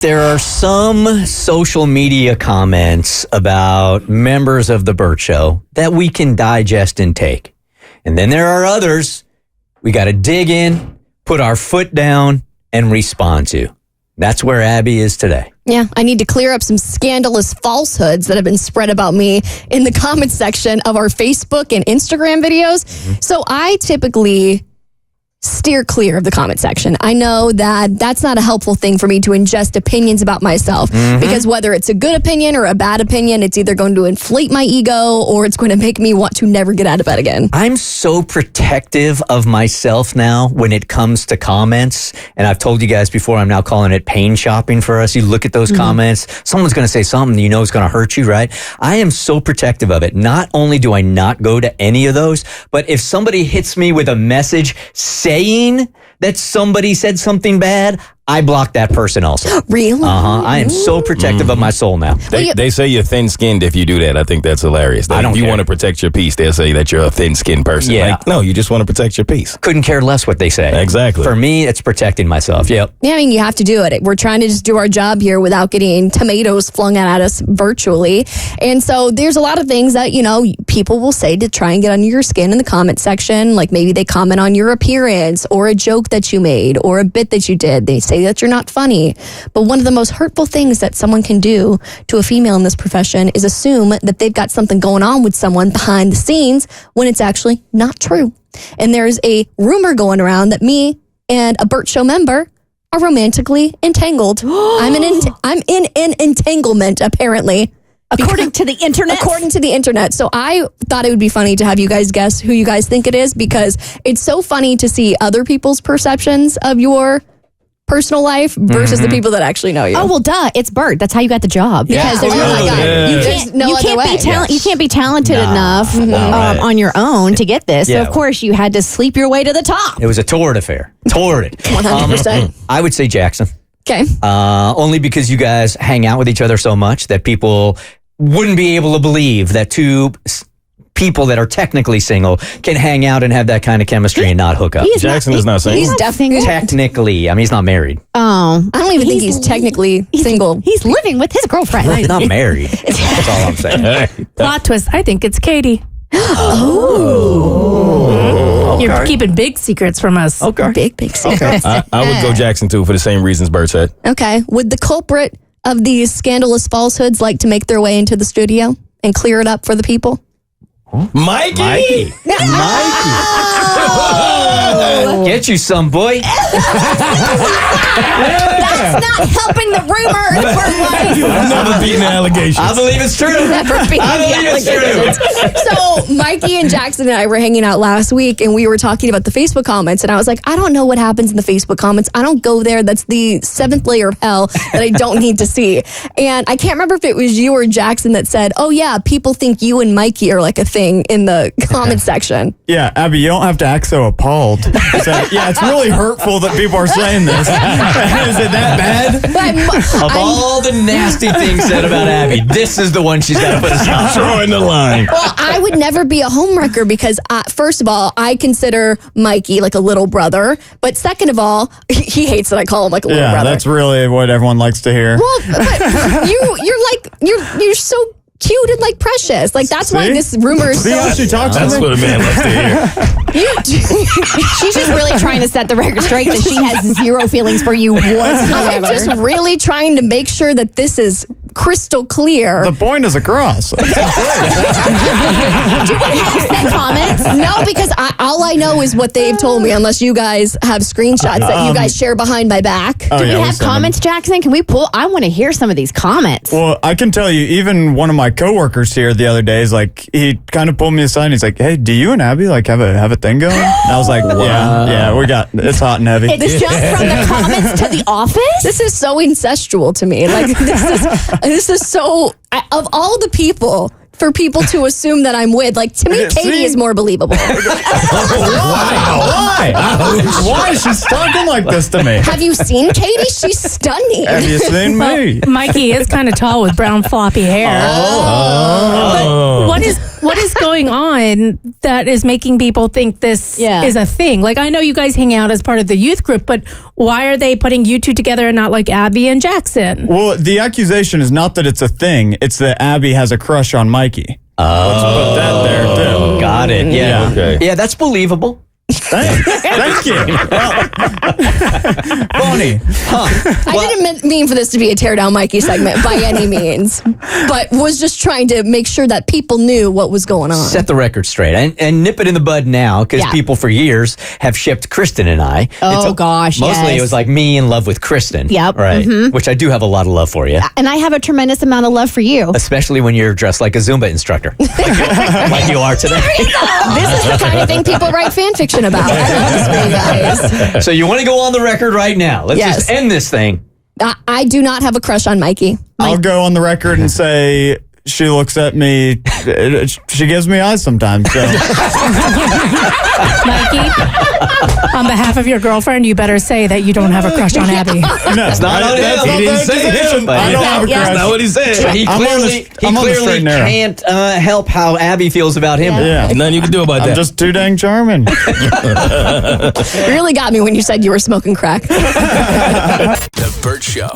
There are some social media comments about members of the Bert Show that we can digest and take. And then there are others we got to dig in, put our foot down, and respond to. That's where Abby is today. Yeah, I need to clear up some scandalous falsehoods that have been spread about me in the comment section of our Facebook and Instagram videos. So I typically steer clear of the comment section. I know that that's not a helpful thing for me to ingest opinions about myself because whether it's a good opinion or a bad opinion, it's either going to inflate my ego or it's going to make me want to never get out of bed again. I'm so protective of myself now when it comes to comments. And I've told you guys before, I'm now calling it pain shopping for us. You look at those comments, someone's going to say something you know is going to hurt you, right? I am so protective of it. Not only do I not go to any of those, but if somebody hits me with a message saying that somebody said something bad, I block that person also. Really? I am so protective of my soul now. They say you're thin-skinned if you do that. I think that's hilarious. I don't if you care. want to protect your peace, they'll say that you're a thin-skinned person. Yeah. Like, no, you just want to protect your peace. Couldn't care less what they say. Exactly. For me, it's protecting myself. Yep. Yeah, I mean, you have to do it. We're trying to just do our job here without getting tomatoes flung at us virtually. And so there's a lot of things that, you know, people will say to try and get under your skin in the comment section. Like maybe they comment on your appearance or a joke that you made or a bit that you did. They say that you're not funny. But one of the most hurtful things that someone can do to a female in this profession is assume that they've got something going on with someone behind the scenes when it's actually not true. And there's a rumor going around that me and a Bert Show member are romantically entangled. I'm in an entanglement, apparently. According to the internet? According to the internet. So I thought it would be funny to have you guys guess who you guys think it is because it's so funny to see other people's perceptions of your personal life versus the people that actually know you. Oh, well, duh. It's Bert. That's how you got the job. Because there's you can't be talented enough on your own to get this. Yeah. So, of course, you had to sleep your way to the top. It was a torrid affair. Torrid. 100%. I would say Jackson. Okay. Only because you guys hang out with each other so much that people wouldn't be able to believe that two people that are technically single can hang out and have that kind of chemistry and not hook up. Jackson is not single. He's definitely Technically. I mean, he's not married. Oh. I don't even think he's technically single. He's living with his girlfriend. He's not married. That's all I'm saying. Plot twist. I think it's Katie. Okay. You're keeping big secrets from us. Okay. Big secrets. I would go Jackson, too, for the same reasons Bert said. Okay. Would the culprit of these scandalous falsehoods like to make their way into the studio and clear it up for the people? Mikey! Get you some, boy. That's not helping the rumor. I've never beaten an allegation. I believe it's true. So Mikey and Jackson and I were hanging out last week and we were talking about the Facebook comments and I was like, I don't know what happens in the Facebook comments. I don't go there. That's the 7th layer of hell that I don't need to see. And I can't remember if it was you or Jackson that said, oh yeah, people think you and Mikey are like a thing in the comment section. Yeah, Abby, you don't have to act so appalled. It's really hurtful that people are saying this. Is it that bad? Of all the nasty things said about Abby, this is the one she's got to put aside. Throwing the line. Well, I would never be a homewrecker because, first of all, I consider Mikey like a little brother. But second of all, he hates that I call him like a little brother. Yeah, that's really what everyone likes to hear. Well, but you're so cute and like precious. Like that's why this rumor is See how she talks to That's me? what a man loves to hear. She's just really trying to set the record straight that she has zero feelings for you I'm whatsoever. just really trying to make sure that this is crystal clear. The point is across. Do we have comments? No, because all I know is what they've told me, unless you guys have screenshots that you guys share behind my back. Do we have comments, Jackson? Can we pull? I want to hear some of these comments. Well, I can tell you, even one of my coworkers here the other day is like, he kind of pulled me aside and he's like, hey, do you and Abby like have a thing going? And I was like, yeah, it's hot and heavy. It's just from the comments to the office? This is so incestual to me. Like this is so. Of all the people for people to assume that I'm with. Like, to me, Katie is more believable. Why? Why is she talking like this to me? Have you seen Katie? She's stunning. Have you seen me? Mikey is kind of tall with brown floppy hair. But what is going on that is making people think this is a thing? Like, I know you guys hang out as part of the youth group, but why are they putting you two together and not like Abby and Jackson? Well, the accusation is not that it's a thing. It's that Abby has a crush on Mikey. Let's put that there, too. Got it. Yeah. Okay. Yeah, that's believable. Thank you. Bonnie. I didn't mean for this to be a tear down Mikey segment by any means, but was just trying to make sure that people knew what was going on. Set the record straight and nip it in the bud now, because people for years have shipped Kristen and I. Oh, gosh, Mostly yes. it was like me in love with Kristen. Yep. Right. Which I do have a lot of love for you. And I have a tremendous amount of love for you. Especially when you're dressed like a Zumba instructor. like you are today. This is the kind of thing people write fan fiction about. I love this for you guys. So you want to go on the record right now. Let's just end this thing. I do not have a crush on Mikey. I'll go on the record and say she looks at me. She gives me eyes sometimes. So. Mikey, on behalf of your girlfriend, you better say that you don't have a crush on Abby. No, It's not on him. He didn't say him. I don't have a That's crush. not what he said. He I'm on clearly, the- I'm on the straight and narrow. can't help how Abby feels about him. Yeah. Nothing you can do about I'm that. just too dang charming. You really got me when you said you were smoking crack. The Bert Show.